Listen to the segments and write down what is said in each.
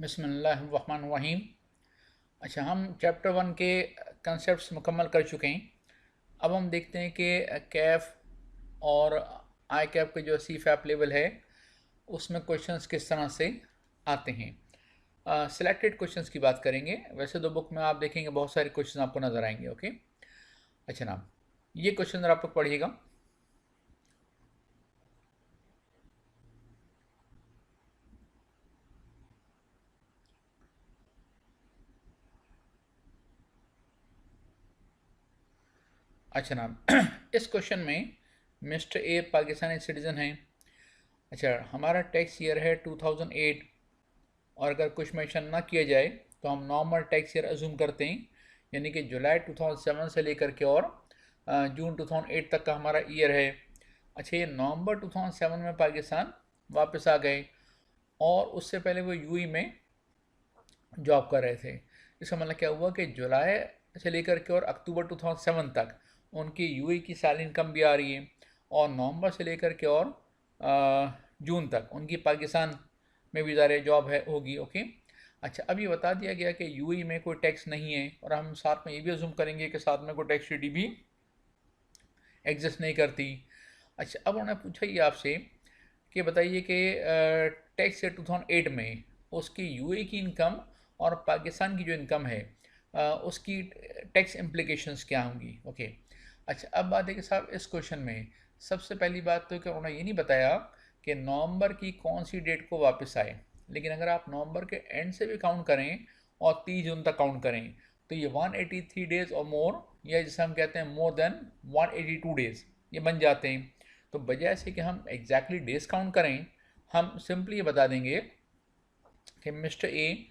बिस्मिल्लाहिर्रहमानिर्रहीम। अच्छा, हम चैप्टर वन के कंसेप्ट्स मुकम्मल कर चुके हैं। अब हम देखते हैं कि कैफ और आई कैप के जो सी फैप लेवल है उसमें क्वेश्चंस किस तरह से आते हैं। सिलेक्टेड क्वेश्चंस की बात करेंगे। वैसे तो बुक में आप देखेंगे बहुत सारे क्वेश्चन आपको नज़र आएंगे। ओके, अच्छा ना, ये क्वेश्चन आप लोग पढ़िएगा। अच्छा ना, इस क्वेश्चन में मिस्टर ए पाकिस्तानी सिटीज़न हैं। अच्छा, हमारा टैक्स ईयर है 2008 और अगर कुछ मेंशन ना किया जाए तो हम नॉर्मल टैक्स ईयर अज्यूम करते हैं, यानी कि जुलाई 2007 से लेकर के और जून 2008 तक का हमारा ईयर है। अच्छा, ये नवंबर 2007 में पाकिस्तान वापस आ गए और उससे पहले वो यूएई में जॉब कर रहे थे। इसका मतलब क्या हुआ कि जुलाई से लेकर के और अक्टूबर 2007 तक उनकी यूएई की सैलरी इनकम भी आ रही है और नवंबर से लेकर के और जून तक उनकी पाकिस्तान में भी ज़ाहिर जॉब है होगी। ओके, अच्छा, अब ये बता दिया गया कि यूएई में कोई टैक्स नहीं है और हम साथ में ये भी अज्यूम करेंगे कि साथ में कोई टैक्स ट्रीटी भी एग्जिस्ट नहीं करती। अच्छा, अब उन्होंने पूछा ये आपसे कि बताइए कि टैक्स ईयर 2008 में उसकी यूएई की इनकम और पाकिस्तान की जो इनकम है उसकी टैक्स इम्प्लीकेशंस क्या होंगी। ओके, अच्छा, अब बात है कि साहब इस क्वेश्चन में सबसे पहली बात तो कि उन्होंने ये नहीं बताया कि नवंबर की कौन सी डेट को वापस आए। लेकिन अगर आप नवंबर के एंड से भी काउंट करें और 30 जून तक काउंट करें तो ये 183 डेज और मोर, या जिसे हम कहते हैं मोर देन 182 डेज, ये बन जाते हैं। तो बजाय से कि हम एग्जैक्टली डेज काउंट करें, हम सिंपली ये बता देंगे कि मिस्टर ए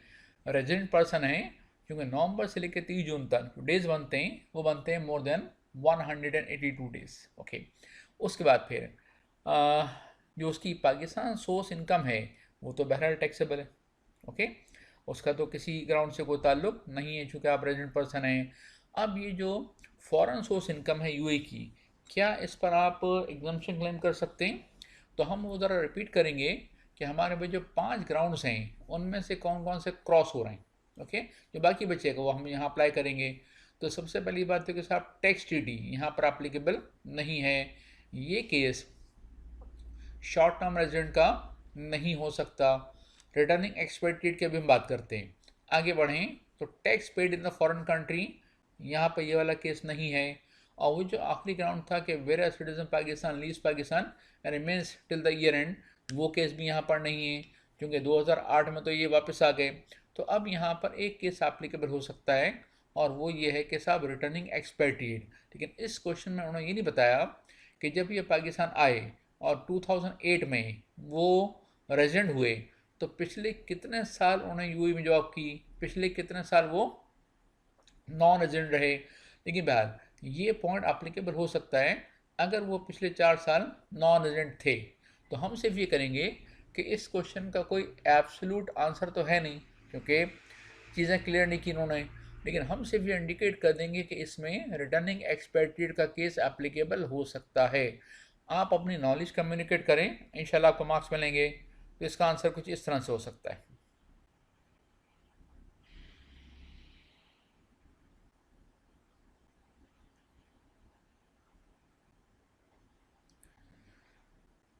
रेजिडेंट पर्सन है, क्योंकि नवंबर से लेकर 30 जून तक जो डेज बनते हैं वो बनते हैं मोर देन 182 डेज। ओके, उसके बाद फिर अ, जो उसकी पाकिस्तान सोर्स इनकम है वो तो बहरहाल टैक्सेबल है। ओके, उसका तो किसी ग्राउंड से कोई ताल्लुक नहीं है चूँकि आप रेजिडेंट पर्सन हैं। अब ये जो फॉरेन सोर्स इनकम है यूए की, क्या इस पर आप एग्जम्पशन क्लेम कर सकते हैं? तो हम वो ज़रा रिपीट करेंगे कि हमारे पास जो 5 ग्राउंड्स हैं उनमें से कौन कौन से क्रॉस हो रहे हैं। ओके, जो बाकी बचेगा वो हम यहाँ अप्लाई करेंगे। तो सबसे पहली बात है कि साहब टैक्स ट्रीटी यहाँ पर अप्लीकेबल नहीं है। ये केस शॉर्ट टर्म रेजिडेंट का नहीं हो सकता। रिटर्निंग एक्सपेट्रिएट की भी हम बात करते हैं। आगे बढ़ें तो tax paid in the foreign country, यहाँ पर ये वाला केस नहीं है। और वो जो आखिरी ग्राउंड था कि where citizen Pakistan leaves Pakistan remains till the year end, वो केस भी यहाँ पर नहीं है क्योंकि 2008 में तो ये वापस आ गए। तो अब यहाँ पर एक केस एप्लीकेबल हो सकता है और वो ये है कि साहब रिटर्निंग एक्सपेट्रिएट। लेकिन इस क्वेश्चन में उन्होंने ये नहीं बताया कि जब ये पाकिस्तान आए और 2008 में वो रेजिडेंट हुए तो पिछले कितने साल उन्होंने यूएई में जॉब की, पिछले कितने साल वो नॉन रेजिडेंट रहे। लेकिन बहरहाल ये पॉइंट अप्लीकेबल हो सकता है अगर वो पिछले 4 साल नॉन रेजिडेंट थे। तो हम सिर्फ ये करेंगे कि इस क्वेश्चन का कोई एब्सोल्यूट आंसर तो है नहीं क्योंकि चीज़ें क्लियर नहीं की इन्होंने, लेकिन हम सिर्फ ये इंडिकेट कर देंगे कि इसमें रिटर्निंग एक्सपेट्रिएट का केस एप्लीकेबल हो सकता है। आप अपनी नॉलेज कम्युनिकेट करें, इंशाल्लाह आपको मार्क्स मिलेंगे। तो इसका आंसर कुछ इस तरह से हो सकता है।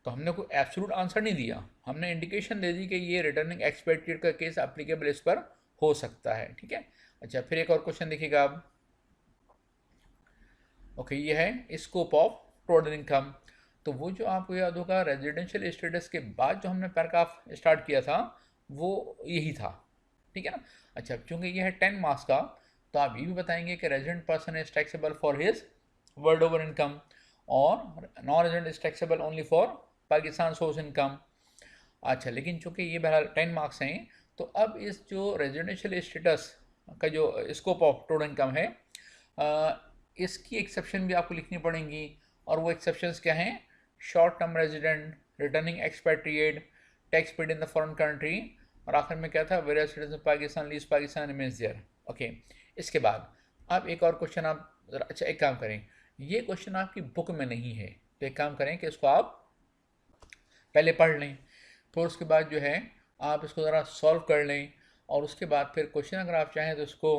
तो हमने कोई एब्सोल्यूट आंसर नहीं दिया, हमने इंडिकेशन दे दी कि ये रिटर्निंग एक्सपेक्टेड का केस एप्लीकेबल इस पर हो सकता है। ठीक है, अच्छा, फिर एक और क्वेश्चन देखिएगा आप। ओके, ये है स्कोप ऑफ टोटल इनकम। तो वो जो आपको याद होगा रेजिडेंशियल स्टेटस के बाद जो हमने पैराग्राफ स्टार्ट किया था वो यही था। ठीक है ना। अच्छा, चूंकि ये है 10 मार्क्स का तो आप ये भी बताएंगे कि resident person is taxable for his world over income और non resident is taxable only for Pakistan source income. अच्छा, लेकिन चूंकि ये बहरहाल 10 मार्क्स हैं तो अब इस जो रेजिडेंशियल स्टेटस का जो स्कोप ऑफ टोटल इनकम है इसकी एक्सेप्शन भी आपको लिखनी पड़ेंगी। और वो एक्सेप्शंस क्या हैं? Short term resident, returning expatriate, tax paid in the foreign country, और आखिर में क्या था? Various citizen Pakistan leaves Pakistan remains there. Okay, इसके बाद अब एक और क्वेश्चन आप अच्छा एक काम करें, ये क्वेश्चन आपकी बुक में नहीं है तो एक काम करें कि इसको आप पहले पढ़ लें, फिर उसके बाद जो है आप इसको ज़रा सॉल्व कर लें। और उसके बाद फिर क्वेश्चन अगर आप चाहें तो इसको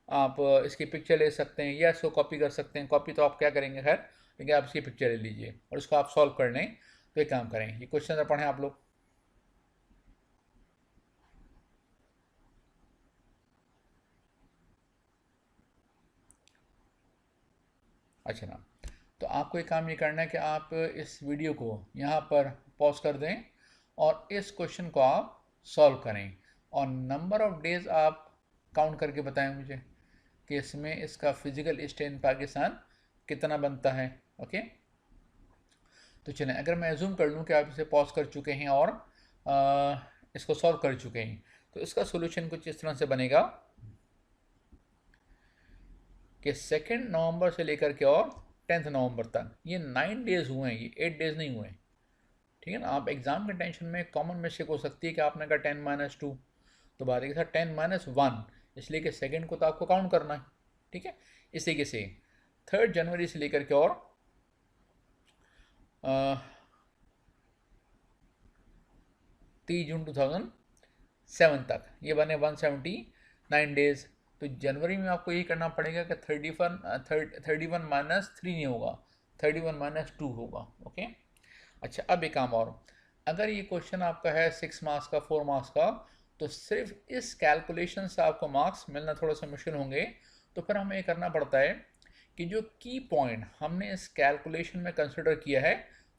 आप इसकी पिक्चर ले सकते हैं या इसको कॉपी कर सकते हैं। कॉपी तो आप क्या करेंगे खैर, लेकिन आप इसकी पिक्चर ले लीजिए और इसको आप सॉल्व कर लें। तो एक काम करें, ये क्वेश्चन पढ़ें आप लोग। अच्छा ना, तो आपको एक काम ये करना है कि आप इस वीडियो को यहाँ पर पॉज कर दें और इस क्वेश्चन को आप सॉल्व करें और नंबर ऑफ डेज आप काउंट करके बताएं मुझे कि इसमें इसका फिजिकल स्टे इन पाकिस्तान कितना बनता है। ओके, तो चलें, अगर मैं एज्यूम कर लूँ कि आप इसे पॉज कर चुके हैं और इसको सॉल्व कर चुके हैं, तो इसका सोल्यूशन कुछ इस तरह से बनेगा कि 2 नवंबर से लेकर के और 10 नवंबर तक ये 9 डेज हुए हैं, ये 8 डेज नहीं हुए। ठीक है ना, आप एग्जाम के टेंशन में कॉमन मिस्टेक हो सकती है कि आपने कहा 10 - 2, तो बात है 10 - 1, इसलिए कि सेकंड को तो आपको काउंट करना है। ठीक है, इसी तरीके से 3 जनवरी से लेकर के और 30 जून 2007 तक ये बने 179 डेज। तो जनवरी में आपको यही करना पड़ेगा कि 31 -3 नहीं होगा, 31 - 2 होगा। ओके, अच्छा, अब एक काम और, अगर ये क्वेश्चन आपका है 6 मार्क्स का, 4 मार्क्स का, तो सिर्फ इस कैलकुलेशन से आपको मार्क्स मिलना थोड़ा सा मुश्किल होंगे। तो फिर हमें ये करना पड़ता है कि जो की पॉइंट हमने इस कैलकुलेशन में कंसिडर किया है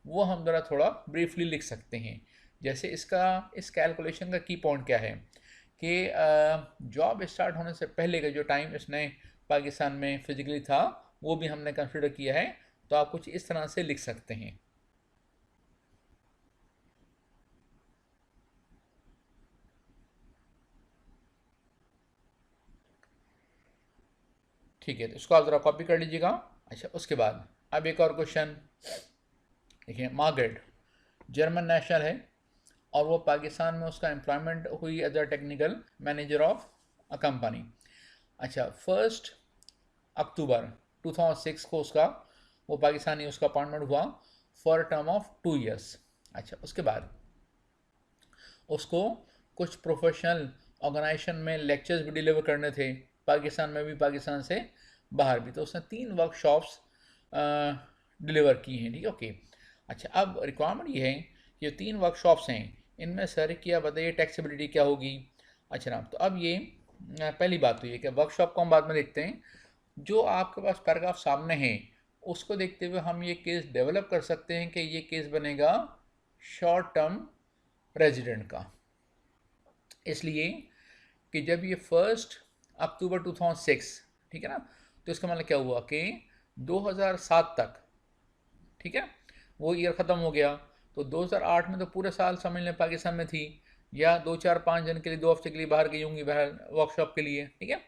वो हम ज़रा थोड़ा ब्रीफली लिख सकते हैं। जैसे इस कैलकुलेशन का की पॉइंट क्या है कि जॉब स्टार्ट होने से पहले का जो टाइम इसने पाकिस्तान में फिजिकली था वो भी हमने कंसिडर किया है। तो आप कुछ इस तरह से लिख सकते हैं। ठीक है, तो इसको आप ज़रा कॉपी कर लीजिएगा। अच्छा, उसके बाद अब एक और क्वेश्चन देखिए। मार्गरेट जर्मन नेशनल है और वो पाकिस्तान में उसका एम्प्लॉयमेंट हुई as a technical manager of a company. अच्छा, 1 अक्टूबर 2006 को उसका वो पाकिस्तानी उसका अपॉइंटमेंट हुआ फॉर टर्म ऑफ 2 ईयर्स। अच्छा, उसके बाद उसको कुछ प्रोफेशनल ऑर्गेनाइजेशन में लेक्चर्स भी डिलीवर करने थे, पाकिस्तान में भी, पाकिस्तान से बाहर भी। तो उसने 3 वर्कशॉप्स डिलीवर की हैं। ठीक है, ओके। अच्छा, अब रिक्वायरमेंट ये है कि 3 वर्कशॉप्स हैं, इनमें सर क्या बताइए टैक्सेबिलिटी क्या होगी। अच्छा ना, तो अब ये पहली बात तो ये कि वर्कशॉप को हम बाद में देखते हैं। जो आपके पास पैराग्राफ सामने है उसको देखते हुए हम ये केस डेवलप कर सकते हैं कि ये केस बनेगा शॉर्ट टर्म रेजिडेंट का। इसलिए कि जब ये 1 अक्टूबर 2006, ठीक है ना, तो इसका मतलब क्या हुआ कि 2007 तक, ठीक है, वो ईयर ख़त्म हो गया। तो 2008 में तो पूरे साल समझ लें पाकिस्तान में थी, या 2 4 5 दिन के लिए 2 हफ्ते के लिए बाहर गई होंगी बाहर वर्कशॉप के लिए। ठीक है,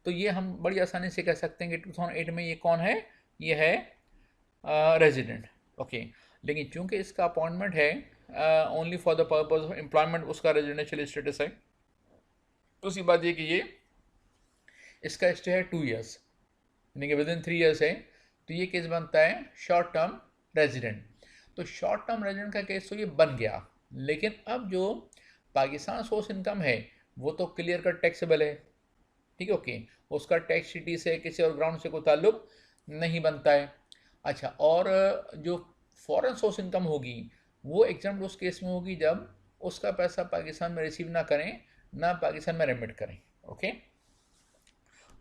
तो ये हम बड़ी आसानी से कह सकते हैं कि 2008 में ये कौन है, ये है रेजिडेंट। ओके, लेकिन चूंकि इसका अपॉइंटमेंट है only for the purpose of employment, उसका रेजिडेंशियल स्टेटस है, तो उसी बात ये कि ये इसका स्टे है 2 ईयर्स, यानी कि विदिन 3 ईयर्स है। तो ये केस बनता है शॉर्ट टर्म रेजिडेंट। तो शॉर्ट टर्म रेजिडेंट का केस तो ये बन गया, लेकिन अब जो पाकिस्तान सोर्स इनकम है वो तो क्लियर कट टैक्सेबल है। ठीक है, ओके, उसका टैक्स सिटी से किसी और ग्राउंड से कोई ताल्लुक नहीं बनता है। अच्छा, और जो फॉरेन सोर्स इनकम होगी वो एग्जाम उस केस में होगी जब उसका पैसा पाकिस्तान में रिसीव ना करें, ना पाकिस्तान में रेमिट करें। ओके,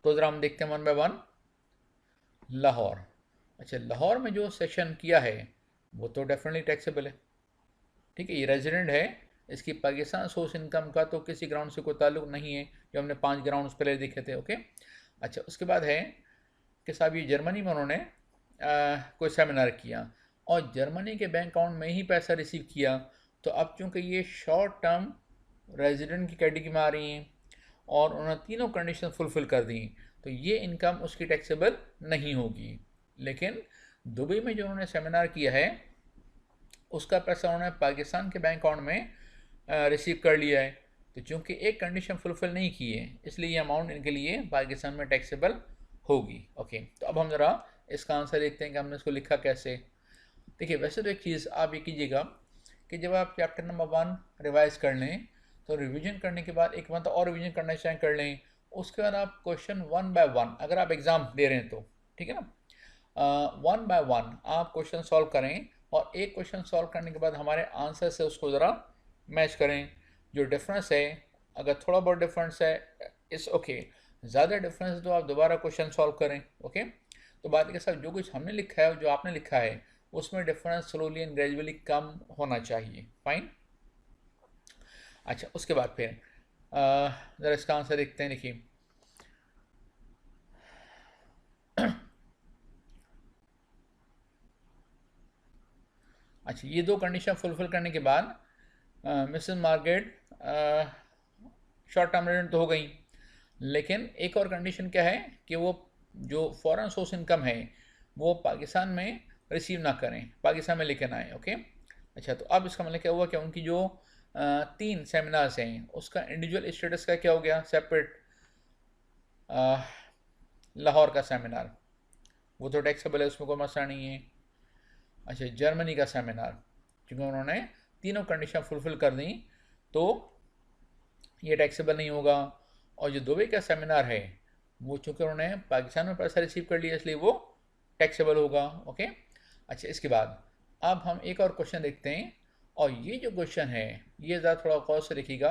तो ज़रा हम देखते हैं 1 बाय 1। लाहौर, अच्छा, लाहौर में जो सेशन किया है वो तो डेफिनेटली टैक्सेबल है। ठीक है, ये रेजिडेंट है, इसकी पाकिस्तान सोर्स इनकम का तो किसी ग्राउंड से कोई ताल्लुक नहीं है, जो हमने 5 ग्राउंड पहले देखे थे। ओके, अच्छा, उसके बाद है कि साहब ये जर्मनी में उन्होंने कोई सेमिनार किया और जर्मनी के बैंक अकाउंट में ही पैसा रिसीव किया। तो अब चूँकि ये शॉर्ट टर्म रेजिडेंट की कैटेगरी में आ रही हैं और उन्होंने तीनों कंडीशन फुलफ़िल कर दी, तो ये इनकम उसकी टैक्सेबल नहीं होगी। लेकिन दुबई में जो उन्होंने सेमिनार किया है उसका पैसा उन्होंने पाकिस्तान के बैंक अकाउंट में रिसीव कर लिया है। तो चूँकि एक कंडीशन फुलफ़िल नहीं की है, इसलिए ये अमाउंट इनके लिए पाकिस्तान में टैक्सेबल होगी। ओके, तो अब हम ज़रा इसका आंसर देखते हैं कि हमने इसको लिखा कैसे। देखिए, वैसे तो एक चीज़ आप ये कीजिएगा कि जब आप चैप्टर नंबर 1 रिवाइज़ कर लें तो रिवीजन करने के बाद एक मतलब और रिवीजन करना चाहें कर लें। उसके बाद आप क्वेश्चन वन बाय वन, अगर आप एग्ज़ाम दे रहे हैं तो, ठीक है ना, वन बाय वन आप क्वेश्चन सॉल्व करें, और एक क्वेश्चन सॉल्व करने के बाद हमारे आंसर से उसको ज़रा मैच करें। जो डिफरेंस है, अगर थोड़ा बहुत डिफरेंस है इट्स ओके, ज़्यादा डिफरेंस तो आप दोबारा क्वेश्चन सॉल्व करें। ओके, तो बात के साथ जो कुछ हमने लिखा है, जो आपने लिखा है, उसमें डिफरेंस स्लोली एंड ग्रेजुअली कम होना चाहिए। फाइन। अच्छा, उसके बाद फिर ज़रा इसका आंसर देखते हैं। देखिए, अच्छा, ये दो कंडीशन फुलफिल करने के बाद Mrs Margaret short term resident तो हो गई, लेकिन एक और कंडीशन क्या है कि वो जो फॉरेन सोर्स इनकम है वो पाकिस्तान में रिसीव ना करें, पाकिस्तान में लेकर ना आए। ओके, अच्छा, तो अब इसका मतलब क्या हुआ कि उनकी जो तीन सेमिनार्स हैं उसका इंडिविजुअल स्टेटस का क्या हो गया, सेपरेट। लाहौर का सेमिनार वो तो टैक्सेबल है, उसमें कोई मसला नहीं है। अच्छा, जर्मनी का सेमिनार, क्योंकि उन्होंने तीनों कंडीशन फुलफिल कर दी तो ये टैक्सेबल नहीं होगा। और जो दुबई का सेमिनार है वो चूँकि उन्होंने पाकिस्तान में पैसा रिसीव कर लिया इसलिए वो टैक्सेबल होगा। ओके, अच्छा, इसके बाद अब हम एक और क्वेश्चन देखते हैं, और ये जो क्वेश्चन है ये ज़रा थोड़ा गौर से देखिएगा,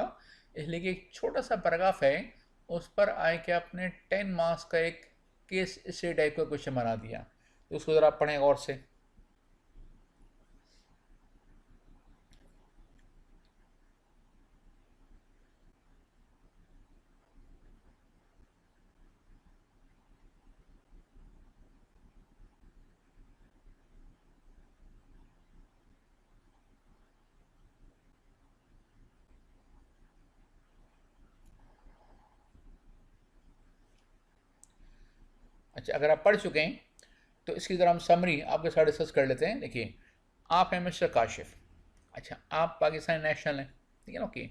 इसलिए कि एक छोटा सा पैराग्राफ है, उस पर आए कि आपने 10 मार्क्स का एक केस स्टडी टाइप का क्वेश्चन बना दिया, तो उसको ज़रा पढ़ें गौर से। अच्छा, अगर आप पढ़ चुके हैं तो इसकी ज़रा हम समरी आपके साथ डिस्कस कर लेते हैं। देखिए, आप हैं मिस्टर काशिफ। अच्छा, आप पाकिस्तानी नेशनल हैं, ठीक है ना। ओके,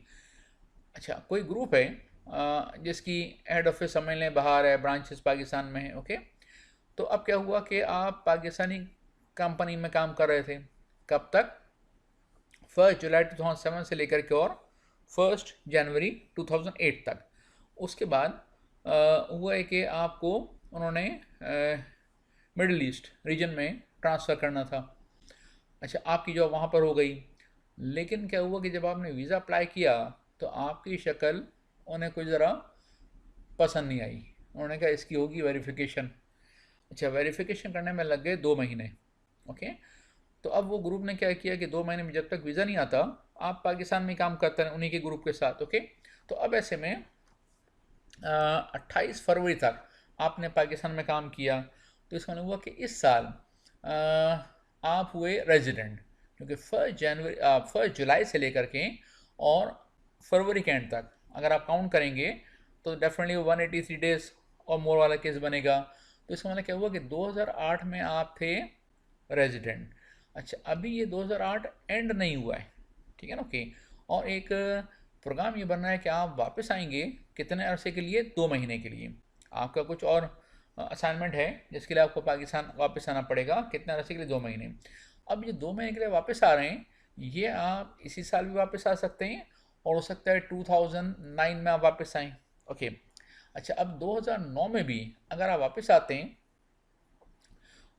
अच्छा, कोई ग्रुप है जिसकी हेड ऑफिस समझ लें बाहर है, ब्रांचेस पाकिस्तान में है। ओके, तो अब क्या हुआ कि आप पाकिस्तानी कंपनी में काम कर रहे थे, कब तक, 1 जुलाई 2007 से लेकर के और 1 जनवरी 2008 तक। उसके बाद हुआ है कि आपको उन्होंने मिडल ईस्ट रीजन में ट्रांसफ़र करना था। अच्छा, आपकी जॉब वहाँ पर हो गई, लेकिन क्या हुआ कि जब आपने वीज़ा अप्लाई किया तो आपकी शक्ल उन्हें कुछ ज़रा पसंद नहीं आई। उन्होंने कहा इसकी होगी वेरिफिकेशन। अच्छा, वेरिफिकेशन करने में लग गए 2 महीने। ओके, तो अब वो ग्रुप ने क्या किया कि 2 महीने में जब तक वीज़ा नहीं आता आप पाकिस्तान में काम करते हैं उन्हीं के ग्रुप के साथ। ओके, तो अब ऐसे में 28 फरवरी तक आपने पाकिस्तान में काम किया, तो इसका मतलब हुआ कि इस साल आप हुए रेजिडेंट, क्योंकि 1 जुलाई से लेकर के और फरवरी के एंड तक अगर आप काउंट करेंगे तो डेफिनेटली 183 डेज और मोर वाला केस बनेगा। तो इसका मतलब क्या हुआ कि 2008 में आप थे रेजिडेंट। अच्छा, अभी ये 2008 एंड नहीं हुआ है, ठीक है ना। ओके, और एक प्रोग्राम ये बनना है कि आप वापस आएंगे कितने अरसे के लिए, 2 महीने के लिए। आपका कुछ और असाइनमेंट है जिसके लिए आपको पाकिस्तान वापस आना पड़ेगा, कितने अरसे के लिए, 2 महीने। अब ये 2 महीने के लिए वापस आ रहे हैं, ये आप इसी साल भी वापस आ सकते हैं और हो सकता है 2009 में आप वापस आएँ। ओके, अच्छा, अब 2009 में भी अगर आप वापस आते हैं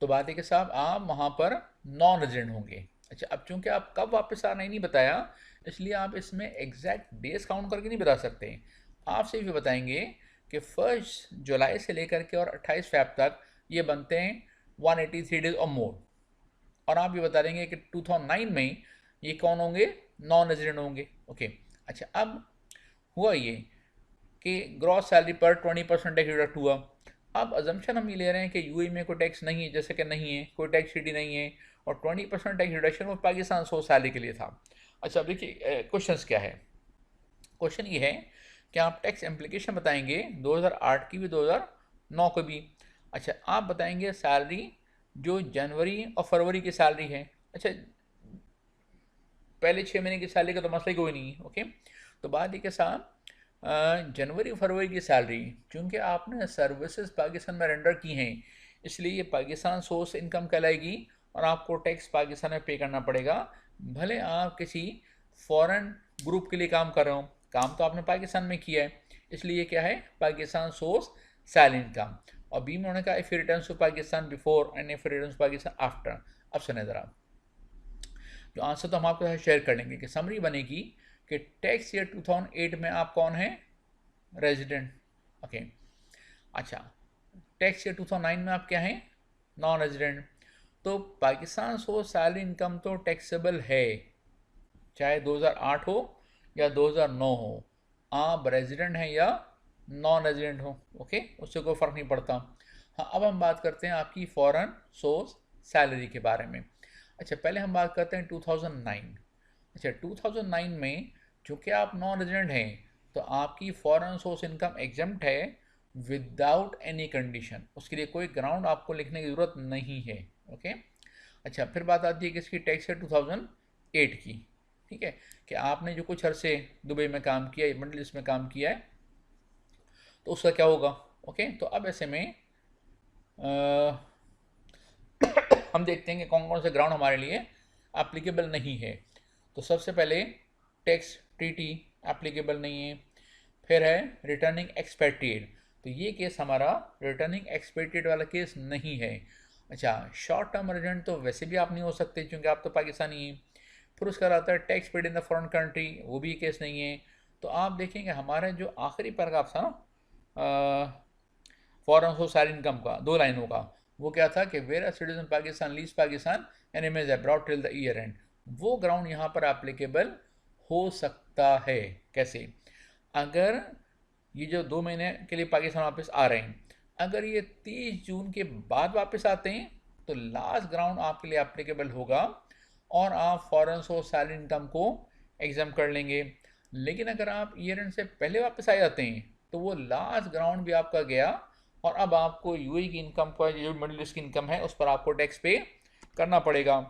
तो बात है कि साहब आप वहाँ पर नॉन रेजिडेंट होंगे। अच्छा, अब चूंकि आप कब वापस आ रहे हैं नहीं बताया, इसलिए आप इसमें एग्जैक्ट डेज काउंट करके नहीं बता सकते। आप सिर्फ ये बताएंगे कि 1 जुलाई से लेकर के और 28 फेब तक ये बनते हैं 183 डेज और मोर, और आप ये बता देंगे कि 2009 में ये कौन होंगे, नॉन रेजिडेंट होंगे। ओके, अच्छा, अब हुआ ये कि ग्रॉस सैलरी पर 20% टैक्स डिडक्ट हुआ। अब अजम्पशन हम ये ले रहे हैं कि यूएई में कोई टैक्स नहीं है, जैसे कि नहीं है, कोई टैक्स सिटी नहीं है, और 20% टैक्स डिडक्शन वो पाकिस्तान सोर्स सैलरी के लिए था। अच्छा, अब देखिए क्वेश्चन क्या है। क्वेश्चन ये है कि आप टैक्स इम्प्लीकेशन बताएंगे 2008 की भी 2009 की भी। अच्छा, आप बताएंगे सैलरी जो जनवरी और फरवरी की सैलरी है। अच्छा, पहले 6 महीने की सैलरी का तो मसला ही कोई नहीं है। ओके, तो बात ये के साथ जनवरी फरवरी की सैलरी, चूँकि आपने सर्विसेज पाकिस्तान में रेंडर की हैं, इसलिए ये पाकिस्तान सोर्स इनकम कहलाएगी और आपको टैक्स पाकिस्तान में पे करना पड़ेगा, भले आप किसी फॉरेन ग्रुप के लिए काम कर रहे हो। काम तो आपने पाकिस्तान में किया है, इसलिए क्या है, पाकिस्तान सोर्स सैलरी इनकम। और बी में उन्होंने कहा if returns to Pakistan before and if returns to Pakistan after. अब सुने ज़रा, जो आंसर तो हम आपके साथ शेयर कर लेंगे कि समरी बनेगी कि टैक्स ईयर 2008 में आप कौन है, रेजिडेंट। ओके, अच्छा, टैक्स ईयर 2009 में आप क्या हैं, नॉन रेजिडेंट। तो पाकिस्तान सोर्स सैलरी इनकम तो टैक्सेबल है, चाहे 2008 हो या 2009 हो, आप रेजिडेंट हैं या नॉन रेजिडेंट हो, ओके, उससे कोई फ़र्क नहीं पड़ता। हाँ, अब हम बात करते हैं आपकी फॉरेन सोर्स सैलरी के बारे में। अच्छा, पहले हम बात करते हैं 2009। अच्छा, 2009 में चूँकि आप नॉन रेजिडेंट हैं तो आपकी फॉरेन सोर्स इनकम एग्जम्प्ट है विदाउट एनी कंडीशन, उसके लिए कोई ग्राउंड आपको लिखने की ज़रूरत नहीं है, ओके। अच्छा, फिर बात आती है कि इसकी टैक्स है 2008 की, ठीक है, कि आपने जो कुछ अरसे दुबई में काम किया है, मिडल ईस्ट में काम किया है, तो उसका क्या होगा, ओके। तो अब ऐसे में हम देखते हैं कि कौन कौन से ग्राउंड हमारे लिए एप्लीकेबल नहीं है। तो सबसे पहले टैक्स ट्रीटी एप्लीकेबल नहीं है, फिर है रिटर्निंग एक्सपेट्रिएट, तो ये केस हमारा रिटर्निंग एक्सपेट्रिएट वाला केस नहीं है। अच्छा, शॉर्ट टर्म रेजिडेंट तो वैसे भी आप नहीं हो सकते क्योंकि आप तो पाकिस्तानी हैं। फिर उसका आता है tax paid in the foreign country, वो भी केस नहीं है। तो आप देखेंगे हमारा जो आखिरी पैराग्राफ था ना फॉरेन सोर्स सैलरी इनकम का, 2 लाइनों का, वो क्या था कि where citizen Pakistan leaves Pakistan and image abroad till the year end, वो ग्राउंड यहाँ पर एप्लीकेबल हो सकता है। कैसे, अगर ये जो 2 महीने के लिए पाकिस्तान वापस आ रहे हैं, अगर ये 30 जून के बाद वापस आते हैं तो लास्ट ग्राउंड आपके लिए एप्लीकेबल होगा और आप फॉरेन सोर्स सैलरी इनकम को एग्जाम कर लेंगे। लेकिन अगर आप ईयर एंड से पहले वापस आ जाते हैं तो वो लास्ट ग्राउंड भी आपका गया और अब आपको यूएई की इनकम पर, जो मिडिल ईस्ट की इनकम है, उस पर आपको टैक्स पे करना पड़ेगा।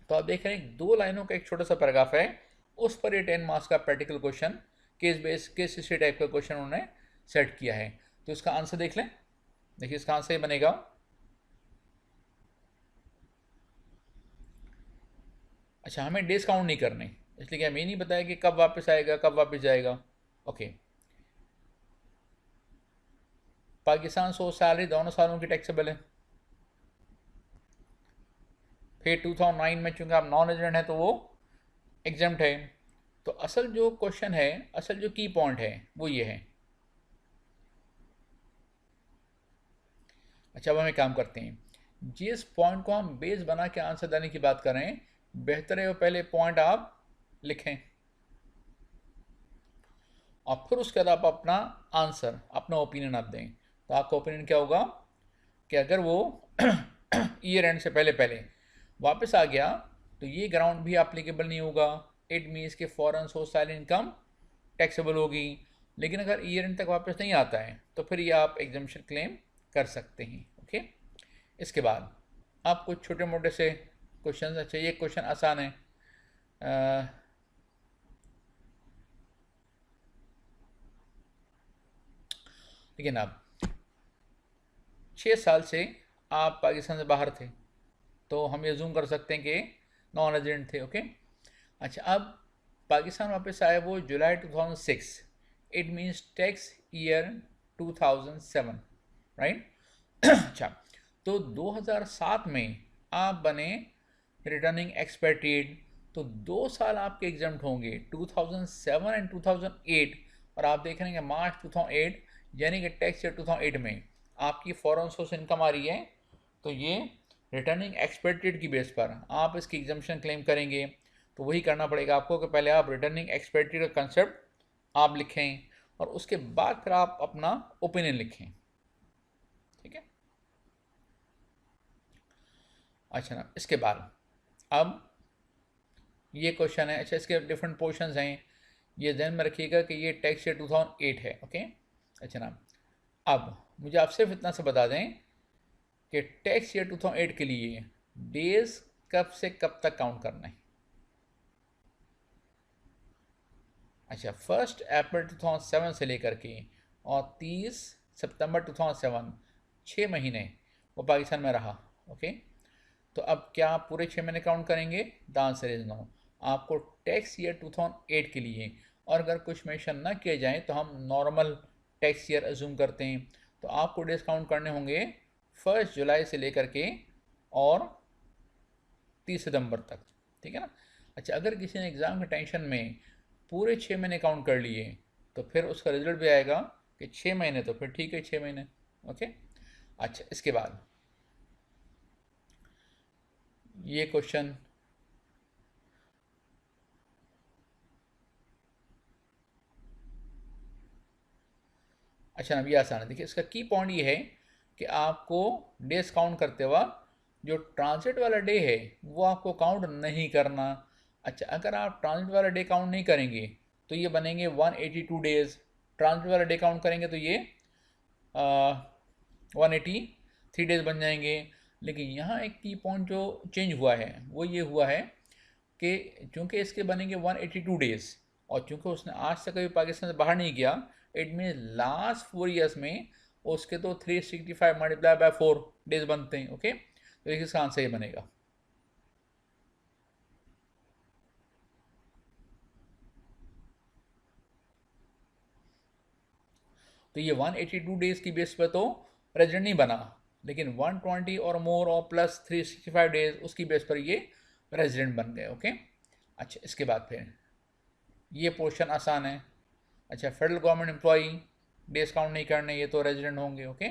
तो आप देख रहे हैं 2 लाइनों का एक छोटा सा पैराग्राफ है, उस पर ये 10 मार्क्स का practical question, case base case history type का क्वेश्चन उन्होंने सेट किया है। तो इसका आंसर देख लें, देखिए इसका आंसर ये बनेगा, अच्छा, हमें डेज काउंट नहीं करने, इसलिए कि हमें ये नहीं बताया कि कब वापस आएगा कब वापस जाएगा, ओके। पाकिस्तान सोर्स सैलरी दोनों सालों की टैक्सेबल है। फिर 2009 में चूंकि आप नॉन रेजिडेंट हैं तो वो एग्जम्प्ट है। तो असल जो क्वेश्चन है, असल जो की पॉइंट है वो ये है। अच्छा, अब हम एक काम करते हैं, जिस पॉइंट को हम बेस बना के आंसर देने की बात करें, बेहतर है वो पहले पॉइंट आप लिखें और फिर उसके बाद आप अपना आंसर, अपना ओपिनियन आप दें। तो आपका ओपिनियन क्या होगा कि अगर वो ईयर एंड से पहले पहले वापस आ गया तो ये ग्राउंड भी एप्लीकेबल नहीं होगा, इट मीन्स के foreign source salary income taxable होगी। लेकिन अगर ईयर एंड तक वापस नहीं आता है तो फिर ये आप एग्जाम्पशन क्लेम कर सकते हैं, ओके। इसके बाद आप कुछ छोटे मोटे से क्वेश्चन, अच्छा ये क्वेश्चन आसान है, लेकिन अब 6 साल से आप पाकिस्तान से बाहर थे तो हम ये जूम कर सकते हैं कि नॉन रेजिडेंट थे, ओके। अच्छा, अब पाकिस्तान वापस आए वो जुलाई 2006, it means tax year 2007, right. अच्छा, तो 2007 में आप बने रिटर्निंग एक्सपेट्रिएट, तो 2 साल आपके एग्जाम्प्ट होंगे 2007 एंड 2008, और आप देख रहे हैं कि मार्च 2008 यानी कि टैक्स ईयर 2008 में आपकी फॉरेन सोर्स इनकम आ रही है, तो ये रिटर्निंग एक्सपेक्टेड की बेस पर आप इसकी एग्जाम्पशन क्लेम करेंगे। तो वही करना पड़ेगा आपको कि पहले आप रिटर्निंग एक्सपेक्टेड का कंसेप्ट आप लिखें और उसके बाद फिर आप अपना ओपिनियन लिखें, ठीक है। अच्छा ना, इसके बाद अब ये क्वेश्चन है, अच्छा इसके डिफरेंट पोर्शंस हैं, ये ध्यान में रखिएगा कि ये टैक्स ईयर 2008 है, ओके। अच्छा ना, अब मुझे आप सिर्फ इतना सा बता दें कि टैक्स ईयर 2008 के लिए डेज कब से कब तक काउंट करना है। अच्छा, 1 अप्रैल 2007 से लेकर के और 30 सितंबर 2007, 6 महीने वो पाकिस्तान में रहा, ओके। तो अब क्या आप पूरे 6 महीने काउंट करेंगे? The answer is no. आपको टैक्स ईयर 2008 के लिए और अगर कुछ मेंशन ना किए जाएं तो हम नॉर्मल टैक्स ईयर अज्यूम करते हैं। तो आपको डेज काउंट करने होंगे 1 जुलाई से लेकर के और 30 सितंबर तक, ठीक है ना। अच्छा, अगर किसी ने एग्ज़ाम के टेंशन में पूरे 6 महीने काउंट कर लिए तो फिर उसका रिजल्ट भी आएगा कि 6 महीने, तो फिर ठीक है 6 महीने। ओके। अच्छा, इसके बाद ये क्वेश्चन, अच्छा अब ये आसान है। देखिए, इसका की पॉइंट ये है कि आपको डेज काउंट करते वक्त जो ट्रांजिट वाला डे है वो आपको काउंट नहीं करना। अच्छा, अगर आप ट्रांजिट वाला डे काउंट नहीं करेंगे तो ये बनेंगे 182 डेज। ट्रांजिट वाला डे काउंट करेंगे तो ये 183 डेज बन जाएंगे। लेकिन यहाँ एक की पॉइंट जो चेंज हुआ है वो ये हुआ है कि चूंकि इसके बनेंगे 182 डेज, और चूंकि उसने आज तक कभी पाकिस्तान से बाहर नहीं किया, इट मीन लास्ट 4 ईयर्स में उसके तो 365 × 4 डेज बनते हैं। ओके, तो इसका आंसर ये बनेगा। तो ये 182 डेज की बेस पर तो रेजिडेंट नहीं बना, लेकिन 120 और मोर और प्लस 365 डेज उसकी बेस पर ये रेजिडेंट बन गए। ओके। अच्छा, इसके बाद फिर ये पोर्शन आसान है। अच्छा, federal government employee days count नहीं करने, ये तो रेजिडेंट होंगे। ओके।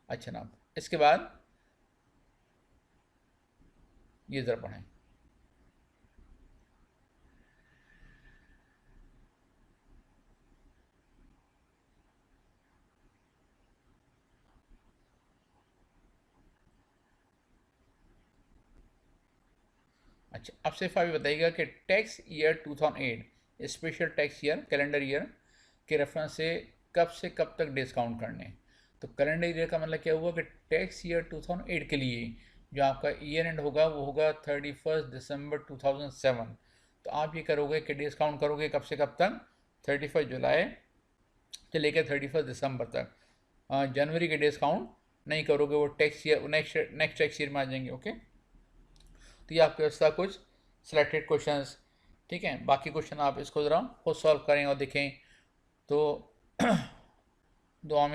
अच्छा ना, इसके बाद ये ज़रा पढ़ें। अच्छा, अब सिर्फ अभी बताइएगा कि tax year 2008 special tax year calendar year के रेफरेंस से कब तक डिस्काउंट करने। तो कैलेंडर ईयर का मतलब क्या हुआ कि टैक्स ईयर 2008 के लिए जो आपका ईयर एंड होगा वो होगा 31 दिसंबर 2007। तो आप ये करोगे कि डिस्काउंट करोगे कब से कब तक, 31 जुलाई से लेकर 31 दिसंबर तक। जनवरी के डिस्काउंट नहीं करोगे, वो tax year next next tax year में आ जाएंगे। ओके। तो ये आपके पास था कुछ सिलेक्टेड क्वेश्चंस। ठीक है, बाकी क्वेश्चन आप इसको ज़रा खुद सॉल्व करें और देखें। तो दुआ में